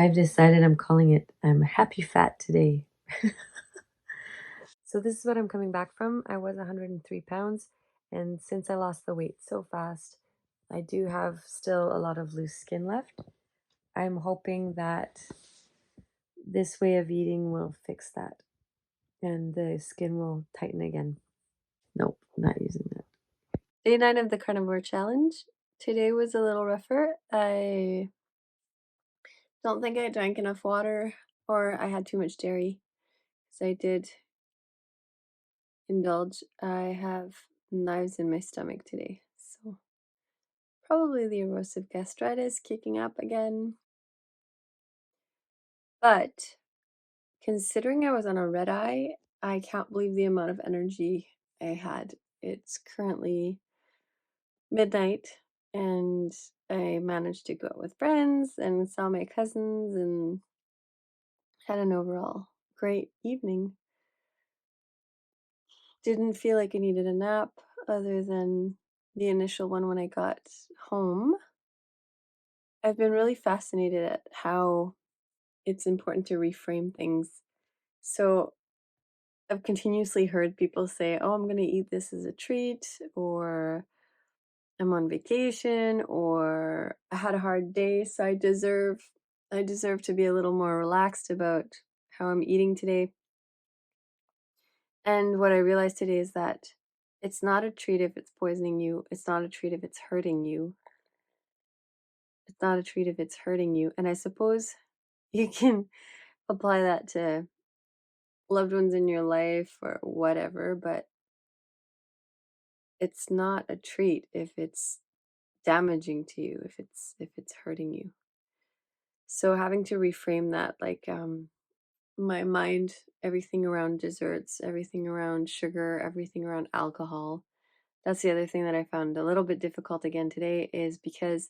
I've decided I'm calling it I'm happy fat today. So this is what I'm coming back from. I was 103 pounds, and since I lost the weight so fast, I do have still a lot of loose skin left. I'm hoping that this way of eating will fix that and the skin will tighten again. Nope, not using that. Day 9 of the Carnivore challenge. Today was a little rougher. I don't think I drank enough water or I had too much dairy. So I did indulge. I have knives in my stomach today. So probably the erosive gastritis kicking up again. But considering I was on a red eye, I can't believe the amount of energy I had. It's currently midnight and I managed to go out with friends and saw my cousins and had an overall great evening. Didn't feel like I needed a nap other than the initial one when I got home. I've been really fascinated at how it's important to reframe things. So I've continuously heard people say, oh, I'm going to eat this as a treat, or I'm on vacation, or I had a hard day, so I deserve to be a little more relaxed about how I'm eating today. And what I realized today is that it's not a treat if it's poisoning you. It's not a treat if it's hurting you. It's not a treat if it's hurting you. And I suppose you can apply that to loved ones in your life or whatever, but it's not a treat if it's damaging to you, if it's hurting you. So having to reframe that, like my mind, everything around desserts, everything around sugar, everything around alcohol. That's the other thing that I found a little bit difficult again today, is because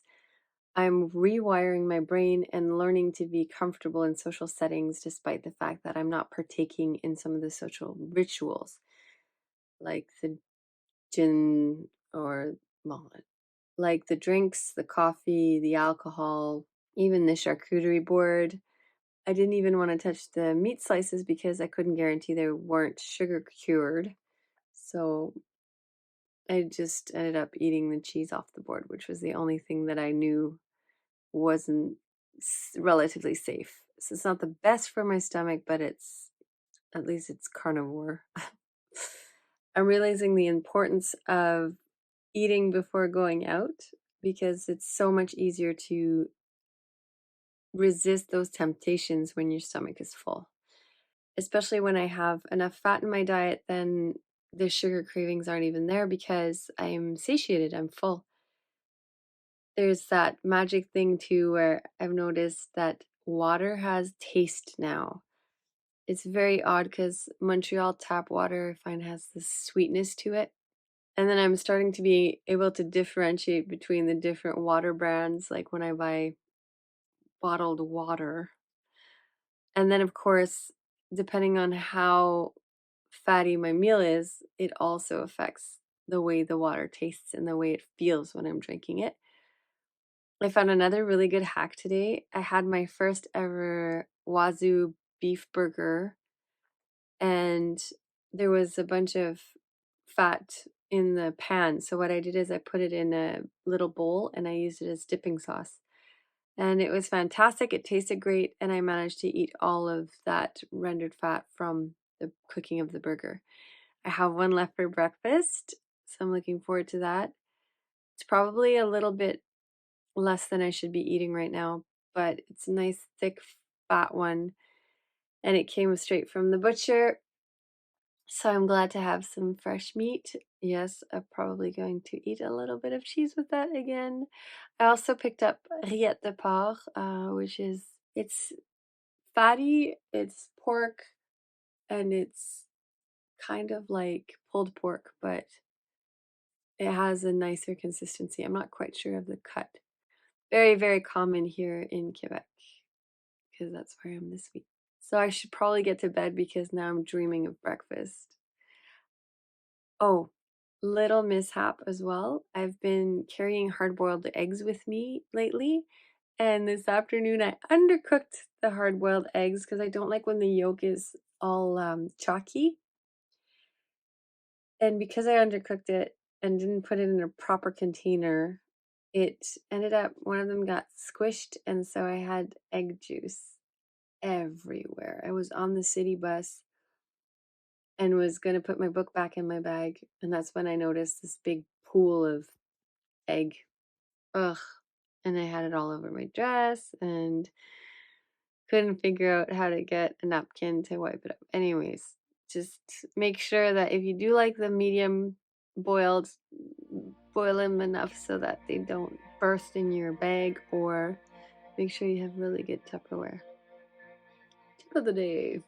I'm rewiring my brain and learning to be comfortable in social settings despite the fact that I'm not partaking in some of the social rituals, like the gin or, well, like the drinks, the coffee, the alcohol, even the charcuterie board. I didn't even want to touch the meat slices because I couldn't guarantee they weren't sugar cured. So I just ended up eating the cheese off the board, which was the only thing that I knew wasn't relatively safe. So it's not the best for my stomach, but at least it's carnivore. I'm realizing the importance of eating before going out because it's so much easier to resist those temptations when your stomach is full. Especially when I have enough fat in my diet, then the sugar cravings aren't even there because I'm satiated, I'm full. There's that magic thing too where I've noticed that water has taste now. It's very odd because Montreal tap water I find has this sweetness to it. And then I'm starting to be able to differentiate between the different water brands, like when I buy bottled water. And then, of course, depending on how fatty my meal is, it also affects the way the water tastes and the way it feels when I'm drinking it. I found another really good hack today. I had my first ever Wazoo beef burger, and there was a bunch of fat in the pan. So what I did is I put it in a little bowl and I used it as dipping sauce. And it was fantastic. It tasted great, and I managed to eat all of that rendered fat from the cooking of the burger. I have one left for breakfast, so I'm looking forward to that. It's probably a little bit less than I should be eating right now, but it's a nice, thick, fat one, and it came straight from the butcher. So I'm glad to have some fresh meat. Yes, I'm probably going to eat a little bit of cheese with that again. I also picked up rillettes de porc, which is it's fatty, it's pork, and it's kind of like pulled pork, but it has a nicer consistency. I'm not quite sure of the cut. Very, very common here in Quebec because that's where I am this week. So I should probably get to bed because now I'm dreaming of breakfast. Oh, little mishap as well. I've been carrying hard-boiled eggs with me lately, And this afternoon, I undercooked the hard-boiled eggs because I don't like when the yolk is all chalky. And because I undercooked it and didn't put it in a proper container, it ended up one of them got squished, and so I had egg juice everywhere. I was on the city bus and was gonna put my book back in my bag, and that's when I noticed this big pool of egg. Ugh. And I had it all over my dress and couldn't figure out how to get a napkin to wipe it up. Anyways, just make sure that if you do like the medium boiled, boil them enough so that they don't burst in your bag, or make sure you have really good Tupperware. Tip of the day.